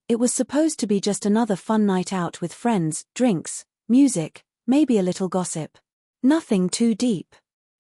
It was supposed to be just another fun night out with friends, drinks, music, maybe a little gossip. Nothing too deep.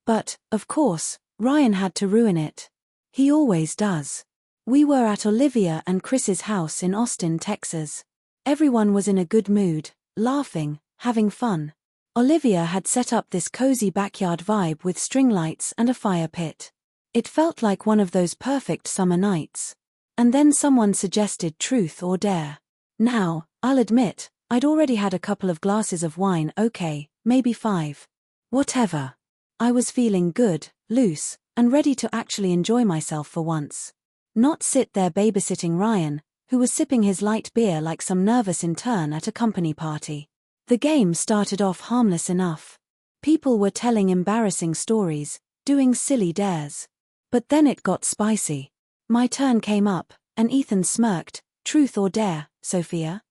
But, of course, Ryan had to ruin it. He always does. We were at Olivia and Chris's house in Austin, Texas. Everyone was in a good mood, laughing, having fun. Olivia had set up this cozy backyard vibe with string lights and a fire pit. It felt like one of those perfect summer nights. And then someone suggested truth or dare. Now, I'll admit, I'd already had a couple of glasses of wine, okay, maybe 5. Whatever. I was feeling good, loose, and ready to actually enjoy myself for once. Not sit there babysitting Ryan, who was sipping his light beer like some nervous intern at a company party. The game started off harmless enough. People were telling embarrassing stories, doing silly dares. But then it got spicy. My turn came up, and Ethan smirked. Truth or dare, Sophia?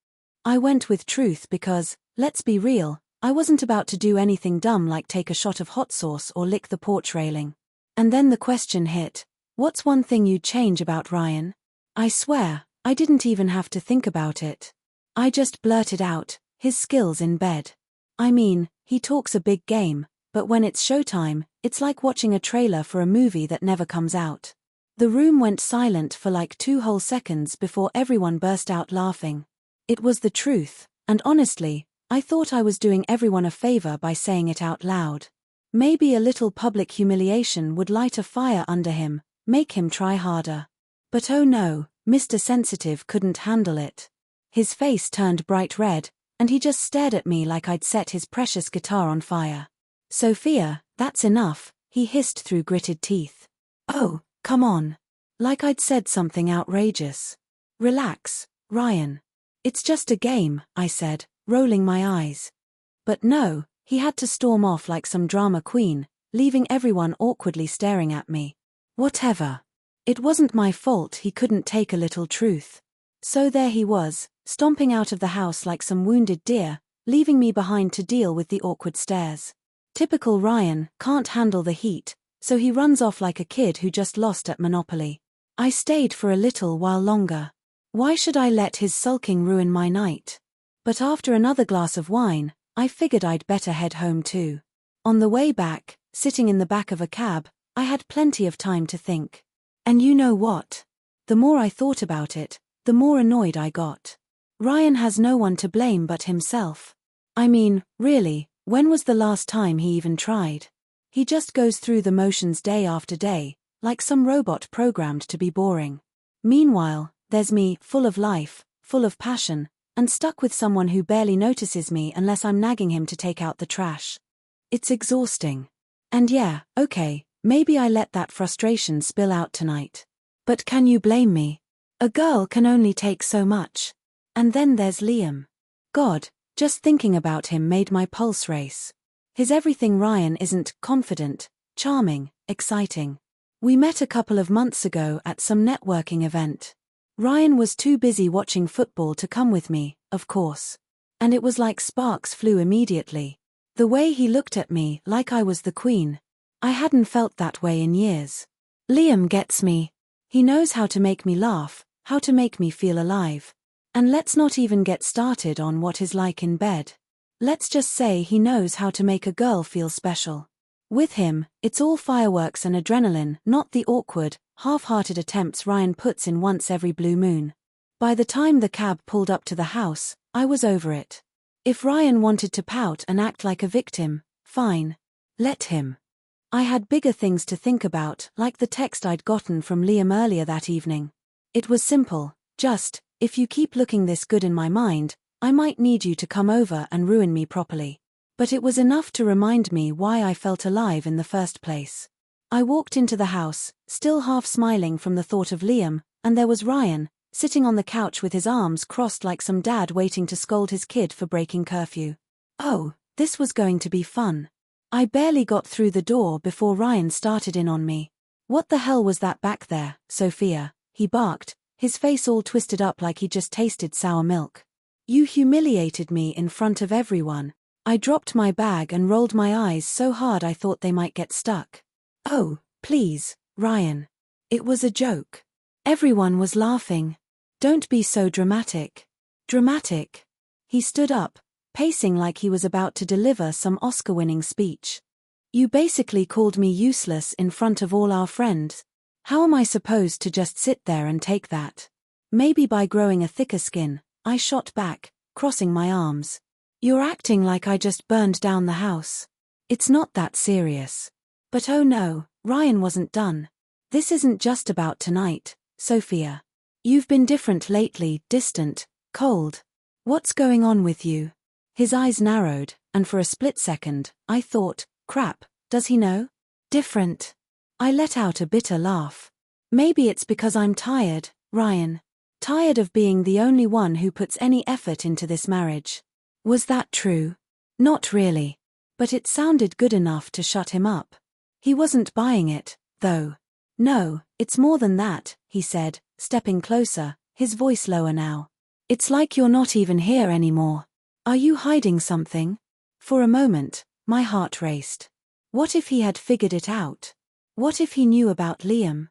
I went with truth because, let's be real, I wasn't about to do anything dumb like take a shot of hot sauce or lick the porch railing. And then the question hit, what's one thing you'd change about Ryan? I swear, I didn't even have to think about it. I just blurted out, his skills in bed. I mean, he talks a big game, but when it's showtime, it's like watching a trailer for a movie that never comes out. The room went silent for like 2 whole seconds before everyone burst out laughing. It was the truth, and honestly, I thought I was doing everyone a favor by saying it out loud. Maybe a little public humiliation would light a fire under him, make him try harder. But oh no, Mr. Sensitive couldn't handle it. His face turned bright red, and he just stared at me like I'd set his precious guitar on fire. Sophia, that's enough, he hissed through gritted teeth. Oh, come on. Like I'd said something outrageous. Relax, Ryan. It's just a game, I said, rolling my eyes. But no, he had to storm off like some drama queen, leaving everyone awkwardly staring at me. Whatever. It wasn't my fault he couldn't take a little truth. So there he was, stomping out of the house like some wounded deer, leaving me behind to deal with the awkward stares. Typical Ryan, can't handle the heat, so he runs off like a kid who just lost at Monopoly. I stayed for a little while longer. Why should I let his sulking ruin my night? But after another glass of wine, I figured I'd better head home too. On the way back, sitting in the back of a cab, I had plenty of time to think. And you know what? The more I thought about it, the more annoyed I got. Ryan has no one to blame but himself. I mean, really, when was the last time he even tried? He just goes through the motions day after day, like some robot programmed to be boring. Meanwhile, there's me, full of life, full of passion, and stuck with someone who barely notices me unless I'm nagging him to take out the trash. It's exhausting. And yeah, okay, maybe I let that frustration spill out tonight. But can you blame me? A girl can only take so much. And then there's Liam. God, just thinking about him made my pulse race. His everything Ryan isn't confident, charming, exciting. We met a couple of months ago at some networking event. Ryan was too busy watching football to come with me, of course. And it was like sparks flew immediately. The way he looked at me like I was the queen. I hadn't felt that way in years. Liam gets me. He knows how to make me laugh, how to make me feel alive. And let's not even get started on what he's like in bed. Let's just say he knows how to make a girl feel special. With him, it's all fireworks and adrenaline, not the awkward, half-hearted attempts Ryan puts in once every blue moon. By the time the cab pulled up to the house, I was over it. If Ryan wanted to pout and act like a victim, fine. Let him. I had bigger things to think about, like the text I'd gotten from Liam earlier that evening. It was simple, just, if you keep looking this good in my mind, I might need you to come over and ruin me properly. But it was enough to remind me why I felt alive in the first place. I walked into the house, still half smiling from the thought of Liam, and there was Ryan, sitting on the couch with his arms crossed like some dad waiting to scold his kid for breaking curfew. Oh, this was going to be fun. I barely got through the door before Ryan started in on me. What the hell was that back there, Sophia? He barked, his face all twisted up like he just tasted sour milk. You humiliated me in front of everyone. I dropped my bag and rolled my eyes so hard I thought they might get stuck. Oh, please, Ryan. It was a joke. Everyone was laughing. Don't be so dramatic. Dramatic. He stood up, pacing like he was about to deliver some Oscar-winning speech. You basically called me useless in front of all our friends. How am I supposed to just sit there and take that? Maybe by growing a thicker skin, I shot back, crossing my arms. You're acting like I just burned down the house. It's not that serious. But oh no, Ryan wasn't done. This isn't just about tonight, Sophia. You've been different lately, distant, cold. What's going on with you? His eyes narrowed, and for a split second, I thought, crap, does he know? Different. I let out a bitter laugh. Maybe it's because I'm tired, Ryan. Tired of being the only one who puts any effort into this marriage. Was that true? Not really. But it sounded good enough to shut him up. He wasn't buying it, though. No, it's more than that, he said, stepping closer, his voice lower now. It's like you're not even here anymore. Are you hiding something? For a moment, my heart raced. What if he had figured it out? What if he knew about Liam?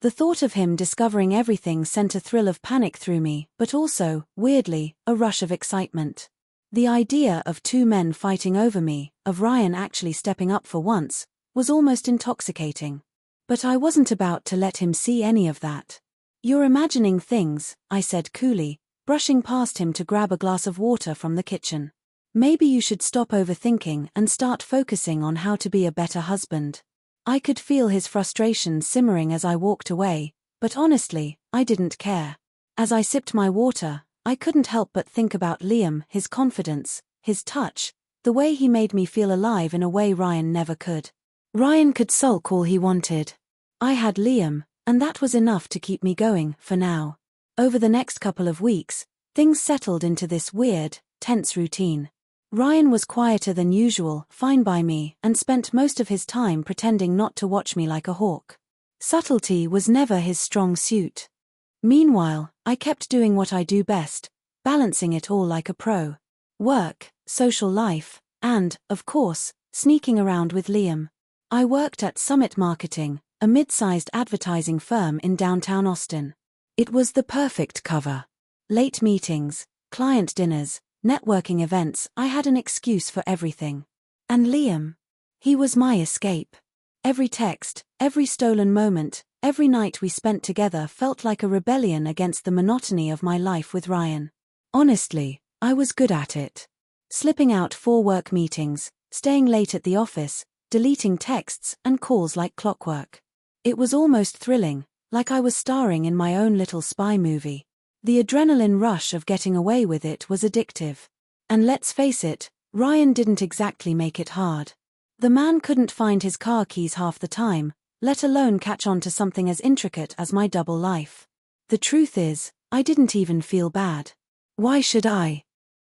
The thought of him discovering everything sent a thrill of panic through me, but also, weirdly, a rush of excitement. The idea of two men fighting over me, of Ryan actually stepping up for once, was almost intoxicating. But I wasn't about to let him see any of that. You're imagining things, I said coolly, brushing past him to grab a glass of water from the kitchen. Maybe you should stop overthinking and start focusing on how to be a better husband. I could feel his frustration simmering as I walked away, but honestly, I didn't care. As I sipped my water, I couldn't help but think about Liam, his confidence, his touch, the way he made me feel alive in a way Ryan never could. Ryan could sulk all he wanted. I had Liam, and that was enough to keep me going, for now. Over the next couple of weeks, things settled into this weird, tense routine. Ryan was quieter than usual, fine by me, and spent most of his time pretending not to watch me like a hawk. Subtlety was never his strong suit. Meanwhile, I kept doing what I do best, balancing it all like a pro. Work, social life, and, of course, sneaking around with Liam. I worked at Summit Marketing, a mid-sized advertising firm in downtown Austin. It was the perfect cover. Late meetings, client dinners, networking events, I had an excuse for everything. And Liam? He was my escape. Every text, every stolen moment, every night we spent together felt like a rebellion against the monotony of my life with Ryan. Honestly, I was good at it. Slipping out for work meetings, staying late at the office, deleting texts and calls like clockwork. It was almost thrilling, like I was starring in my own little spy movie. The adrenaline rush of getting away with it was addictive. And let's face it, Ryan didn't exactly make it hard. The man couldn't find his car keys half the time, let alone catch on to something as intricate as my double life. The truth is, I didn't even feel bad. Why should I?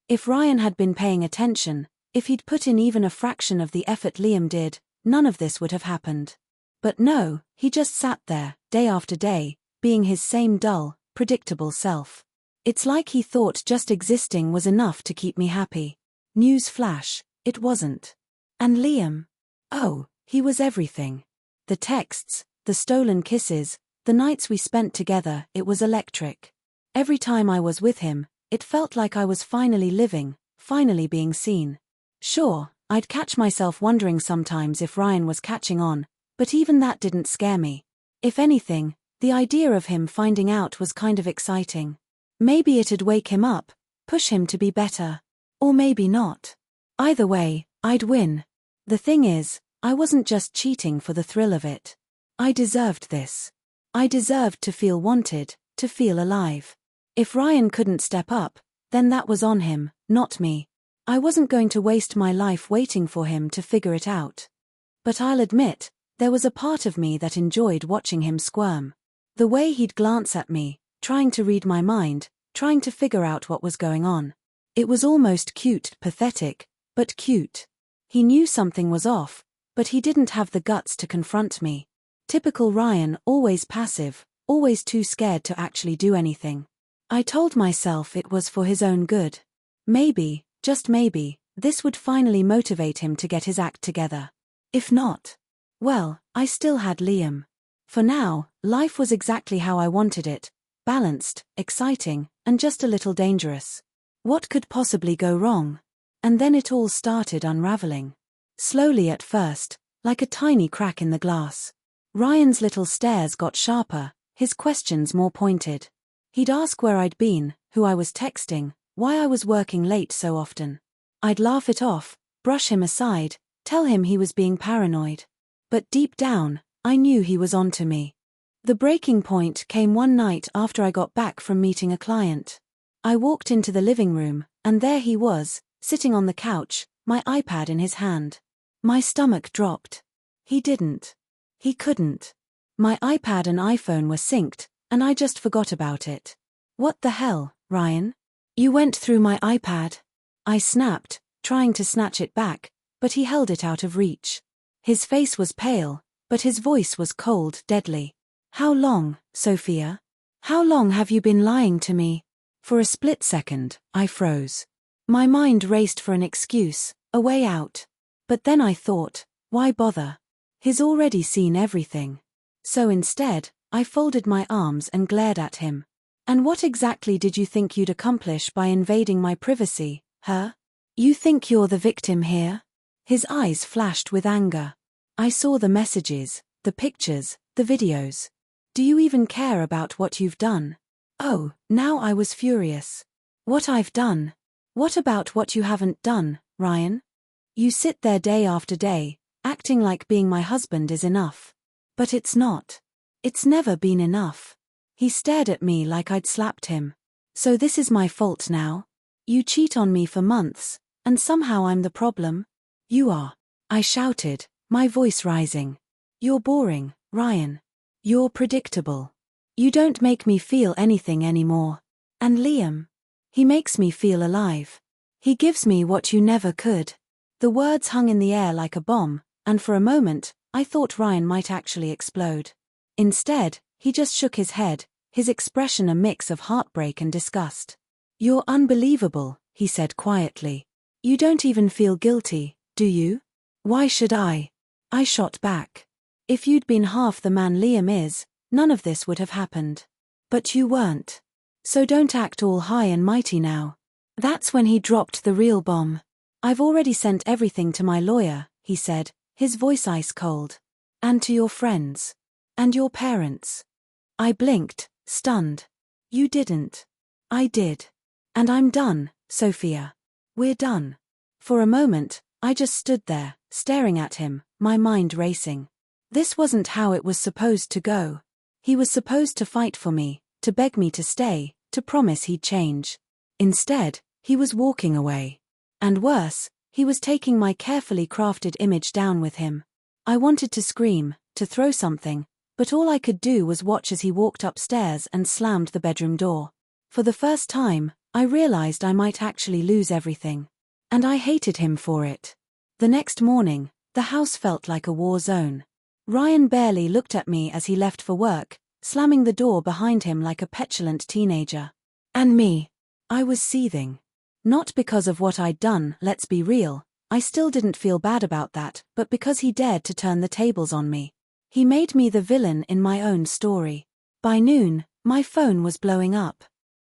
If Ryan had been paying attention, if he'd put in even a fraction of the effort Liam did, none of this would have happened. But no, he just sat there, day after day, being his same dull, predictable self. It's like he thought just existing was enough to keep me happy. News flash, it wasn't. And Liam? Oh, he was everything. The texts, the stolen kisses, the nights we spent together, it was electric. Every time I was with him, it felt like I was finally living, finally being seen. Sure, I'd catch myself wondering sometimes if Ryan was catching on, but even that didn't scare me. If anything, the idea of him finding out was kind of exciting. Maybe it'd wake him up, push him to be better. Or maybe not. Either way, I'd win. The thing is, I wasn't just cheating for the thrill of it. I deserved this. I deserved to feel wanted, to feel alive. If Ryan couldn't step up, then that was on him, not me. I wasn't going to waste my life waiting for him to figure it out. But I'll admit, there was a part of me that enjoyed watching him squirm. The way he'd glance at me, trying to read my mind, trying to figure out what was going on. It was almost cute, pathetic, but cute. He knew something was off, but he didn't have the guts to confront me. Typical Ryan, always passive, always too scared to actually do anything. I told myself it was for his own good. Maybe, just maybe, this would finally motivate him to get his act together. If not, well, I still had Liam. For now, life was exactly how I wanted it, balanced, exciting, and just a little dangerous. What could possibly go wrong? And then it all started unraveling. Slowly at first, like a tiny crack in the glass. Ryan's little stares got sharper, his questions more pointed. He'd ask where I'd been, who I was texting, why I was working late so often. I'd laugh it off, brush him aside, tell him he was being paranoid. But deep down, I knew he was onto me. The breaking point came one night after I got back from meeting a client. I walked into the living room, and there he was, sitting on the couch, my iPad in his hand. My stomach dropped. He didn't. He couldn't. My iPad and iPhone were synced, and I just forgot about it. What the hell, Ryan? You went through my iPad? I snapped, trying to snatch it back, but he held it out of reach. His face was pale, but his voice was cold, deadly. How long, Sophia? How long have you been lying to me? For a split second, I froze. My mind raced for an excuse, a way out. But then I thought, why bother? He's already seen everything. So instead, I folded my arms and glared at him. And what exactly did you think you'd accomplish by invading my privacy, huh? You think you're the victim here? His eyes flashed with anger. I saw the messages, the pictures, the videos. Do you even care about what you've done? Oh, now I was furious. What I've done? What about what you haven't done, Ryan? You sit there day after day, acting like being my husband is enough. But it's not. It's never been enough. He stared at me like I'd slapped him. So this is my fault now? You cheat on me for months, and somehow I'm the problem? You are. I shouted, my voice rising. You're boring, Ryan. You're predictable. You don't make me feel anything anymore. And Liam? He makes me feel alive. He gives me what you never could. The words hung in the air like a bomb, and for a moment, I thought Ryan might actually explode. Instead, he just shook his head, his expression a mix of heartbreak and disgust. You're unbelievable, he said quietly. You don't even feel guilty, do you? Why should I? I shot back. If you'd been half the man Liam is, none of this would have happened. But you weren't. So don't act all high and mighty now. That's when he dropped the real bomb. I've already sent everything to my lawyer, he said, his voice ice cold. And to your friends. And your parents. I blinked, stunned. You didn't. I did. And I'm done, Sophia. We're done. For a moment, I just stood there, staring at him, my mind racing. This wasn't how it was supposed to go. He was supposed to fight for me, to beg me to stay, to promise he'd change. Instead, he was walking away. And worse, he was taking my carefully crafted image down with him. I wanted to scream, to throw something, but all I could do was watch as he walked upstairs and slammed the bedroom door. For the first time, I realized I might actually lose everything. And I hated him for it. The next morning, the house felt like a war zone. Ryan barely looked at me as he left for work, slamming the door behind him like a petulant teenager. And me. I was seething. Not because of what I'd done, let's be real, I still didn't feel bad about that, but because he dared to turn the tables on me. He made me the villain in my own story. By noon, my phone was blowing up.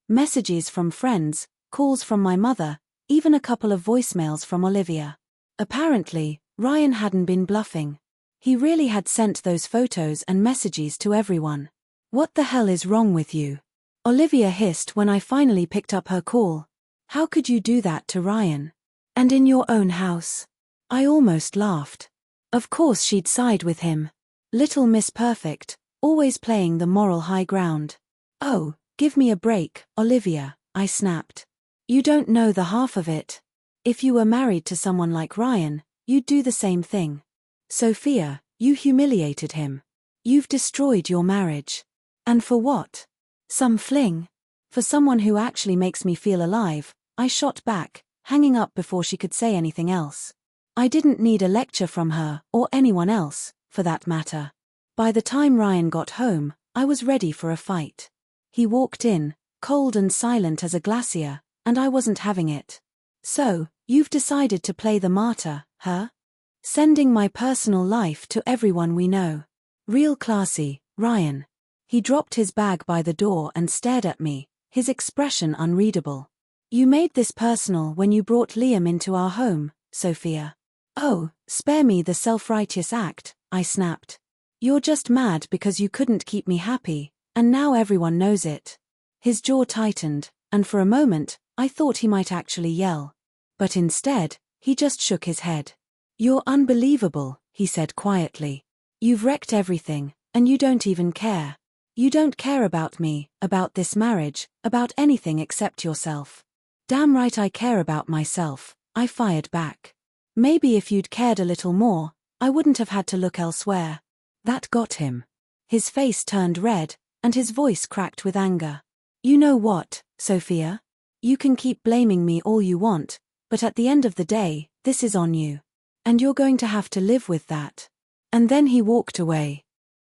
Messages from friends, calls from my mother, even a couple of voicemails from Olivia. Apparently, Ryan hadn't been bluffing. He really had sent those photos and messages to everyone. What the hell is wrong with you? Olivia hissed when I finally picked up her call. How could you do that to Ryan? And in your own house? I almost laughed. Of course she'd side with him. Little Miss Perfect, always playing the moral high ground. Oh, give me a break, Olivia, I snapped. You don't know the half of it. If you were married to someone like Ryan, you'd do the same thing. Sophia, you humiliated him. You've destroyed your marriage. And for what? Some fling? For someone who actually makes me feel alive, I shot back, hanging up before she could say anything else. I didn't need a lecture from her, or anyone else, for that matter. By the time Ryan got home, I was ready for a fight. He walked in, cold and silent as a glacier, and I wasn't having it. So, you've decided to play the martyr, huh? Sending my personal life to everyone we know. Real classy, Ryan. He dropped his bag by the door and stared at me, his expression unreadable. You made this personal when you brought Liam into our home, Sophia. Oh, spare me the self-righteous act, I snapped. You're just mad because you couldn't keep me happy, and now everyone knows it. His jaw tightened, and for a moment, I thought he might actually yell. But instead, he just shook his head. You're unbelievable, he said quietly. You've wrecked everything, and you don't even care. You don't care about me, about this marriage, about anything except yourself. Damn right I care about myself, I fired back. Maybe if you'd cared a little more, I wouldn't have had to look elsewhere. That got him. His face turned red, and his voice cracked with anger. You know what, Sophia? You can keep blaming me all you want, but at the end of the day, this is on you. And you're going to have to live with that. And then he walked away.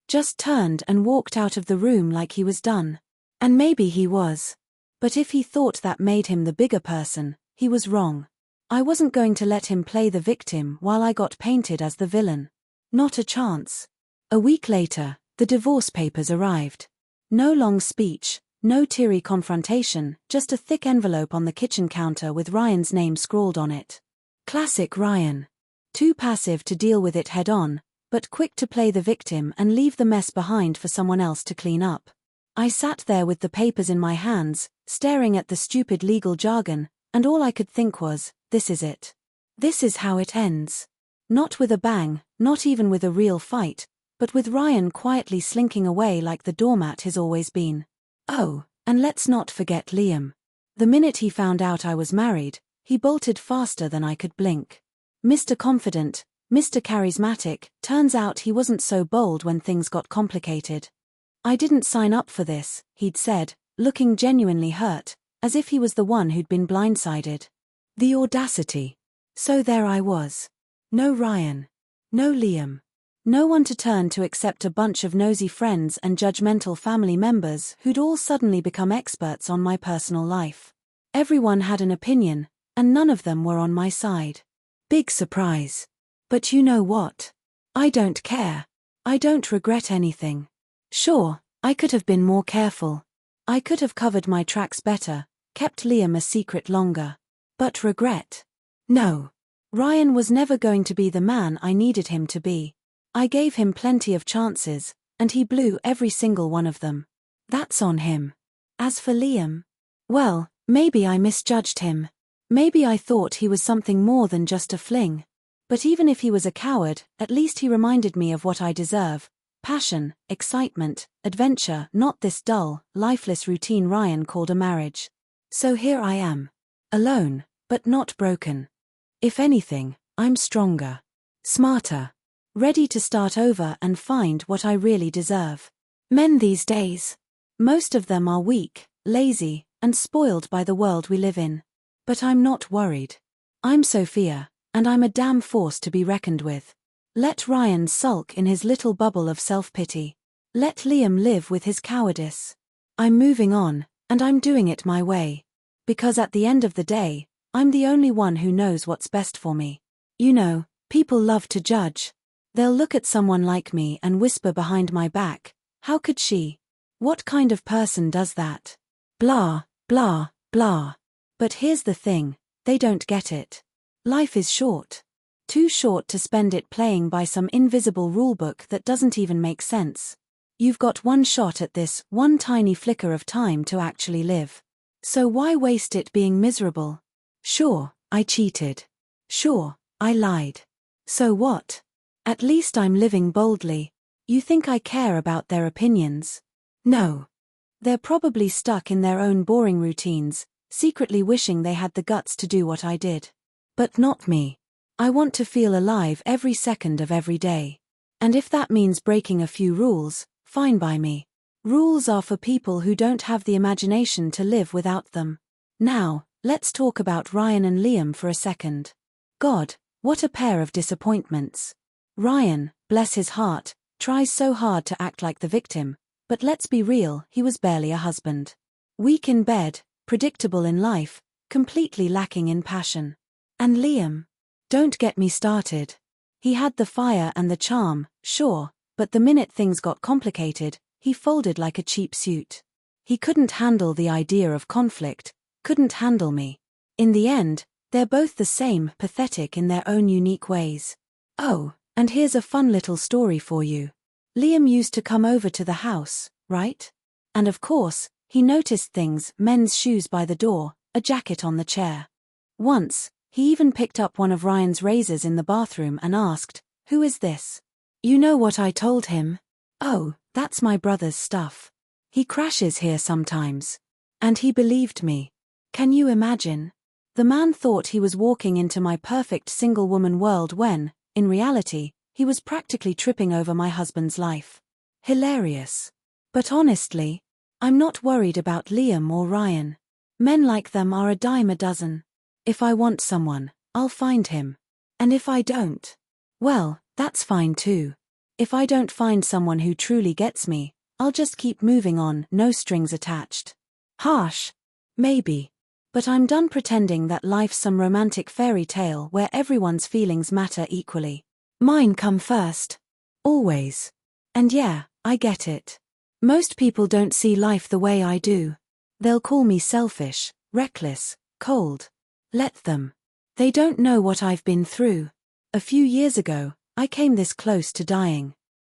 Just turned and walked out of the room like he was done. And maybe he was. But if he thought that made him the bigger person, he was wrong. I wasn't going to let him play the victim while I got painted as the villain. Not a chance. A week later, the divorce papers arrived. No long speech, no teary confrontation, just a thick envelope on the kitchen counter with Ryan's name scrawled on it. Classic Ryan. Too passive to deal with it head-on, but quick to play the victim and leave the mess behind for someone else to clean up. I sat there with the papers in my hands, staring at the stupid legal jargon, and all I could think was, this is it. This is how it ends. Not with a bang, not even with a real fight, but with Ryan quietly slinking away like the doormat he's always been. Oh, and let's not forget Liam. The minute he found out I was married, he bolted faster than I could blink. Mr. Confident, Mr. Charismatic, turns out he wasn't so bold when things got complicated. I didn't sign up for this, he'd said, looking genuinely hurt, as if he was the one who'd been blindsided. The audacity. So there I was. No Ryan. No Liam. No one to turn to except a bunch of nosy friends and judgmental family members who'd all suddenly become experts on my personal life. Everyone had an opinion, and none of them were on my side. Big surprise. But you know what? I don't care. I don't regret anything. Sure, I could have been more careful. I could have covered my tracks better, kept Liam a secret longer. But regret? No. Ryan was never going to be the man I needed him to be. I gave him plenty of chances, and he blew every single one of them. That's on him. As for Liam, well, maybe I misjudged him. Maybe I thought he was something more than just a fling. But even if he was a coward, at least he reminded me of what I deserve. Passion, excitement, adventure, not this dull, lifeless routine Ryan called a marriage. So here I am. Alone, but not broken. If anything, I'm stronger. Smarter. Ready to start over and find what I really deserve. Men these days. Most of them are weak, lazy, and spoiled by the world we live in. But I'm not worried. I'm Sophia, and I'm a damn force to be reckoned with. Let Ryan sulk in his little bubble of self-pity. Let Liam live with his cowardice. I'm moving on, and I'm doing it my way. Because at the end of the day, I'm the only one who knows what's best for me. You know, people love to judge. They'll look at someone like me and whisper behind my back, how could she? What kind of person does that? Blah, blah, blah. But here's the thing, they don't get it. Life is short. Too short to spend it playing by some invisible rulebook that doesn't even make sense. You've got one shot at this, one tiny flicker of time to actually live. So why waste it being miserable? Sure, I cheated. Sure, I lied. So what? At least I'm living boldly. You think I care about their opinions? No. They're probably stuck in their own boring routines, secretly wishing they had the guts to do what I did. But not me. I want to feel alive every second of every day. And if that means breaking a few rules, fine by me. Rules are for people who don't have the imagination to live without them. Now, let's talk about Ryan and Liam for a second. God, what a pair of disappointments. Ryan, bless his heart, tries so hard to act like the victim, but let's be real, he was barely a husband. Weak in bed, predictable in life, completely lacking in passion. And Liam? Don't get me started. He had the fire and the charm, sure, but the minute things got complicated, he folded like a cheap suit. He couldn't handle the idea of conflict, couldn't handle me. In the end, they're both the same, pathetic in their own unique ways. Oh, and here's a fun little story for you. Liam used to come over to the house, right? And of course, he noticed things, men's shoes by the door, a jacket on the chair. Once, he even picked up one of Ryan's razors in the bathroom and asked, "Who is this?" You know what I told him? "Oh, that's my brother's stuff. He crashes here sometimes." And he believed me. Can you imagine? The man thought he was walking into my perfect single-woman world when, in reality, he was practically tripping over my husband's life. Hilarious. But honestly, I'm not worried about Liam or Ryan. Men like them are a dime a dozen. If I want someone, I'll find him. And if I don't, well, that's fine too. If I don't find someone who truly gets me, I'll just keep moving on, no strings attached. Harsh? Maybe. But I'm done pretending that life's some romantic fairy tale where everyone's feelings matter equally. Mine come first. Always. And yeah, I get it. Most people don't see life the way I do. They'll call me selfish, reckless, cold. Let them. They don't know what I've been through. A few years ago, I came this close to dying.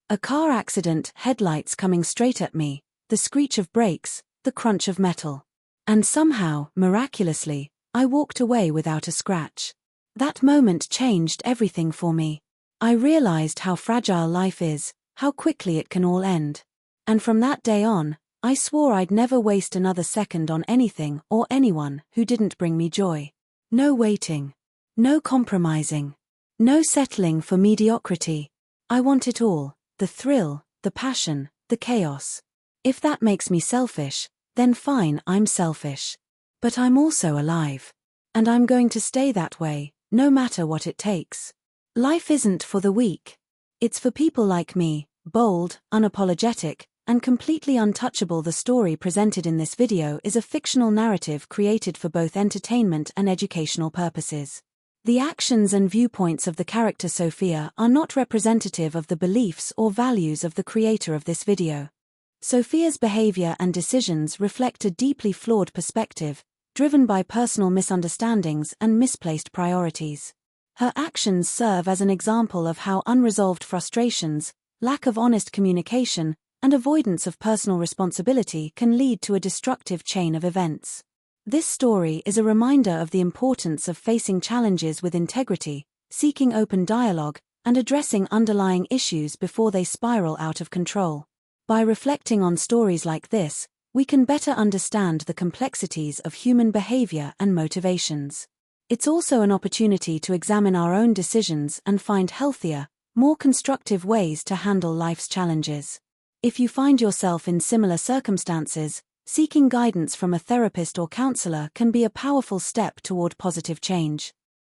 A car accident, headlights coming straight at me, the screech of brakes, the crunch of metal. And somehow, miraculously, I walked away without a scratch. That moment changed everything for me. I realized how fragile life is, how quickly it can all end. And from that day on, I swore I'd never waste another second on anything or anyone who didn't bring me joy. No waiting. No compromising. No settling for mediocrity. I want it all, the thrill, the passion, the chaos. If that makes me selfish, then fine, I'm selfish. But I'm also alive. And I'm going to stay that way, no matter what it takes. Life isn't for the weak. It's for people like me, bold, unapologetic, and completely untouchable. The story presented in this video is a fictional narrative created for both entertainment and educational purposes. The actions and viewpoints of the character Sophia are not representative of the beliefs or values of the creator of this video. Sophia's behavior and decisions reflect a deeply flawed perspective, driven by personal misunderstandings and misplaced priorities. Her actions serve as an example of how unresolved frustrations, lack of honest communication, and avoidance of personal responsibility can lead to a destructive chain of events. This story is a reminder of the importance of facing challenges with integrity, seeking open dialogue, and addressing underlying issues before they spiral out of control. By reflecting on stories like this, we can better understand the complexities of human behavior and motivations. It's also an opportunity to examine our own decisions and find healthier, more constructive ways to handle life's challenges. If you find yourself in similar circumstances, seeking guidance from a therapist or counselor can be a powerful step toward positive change.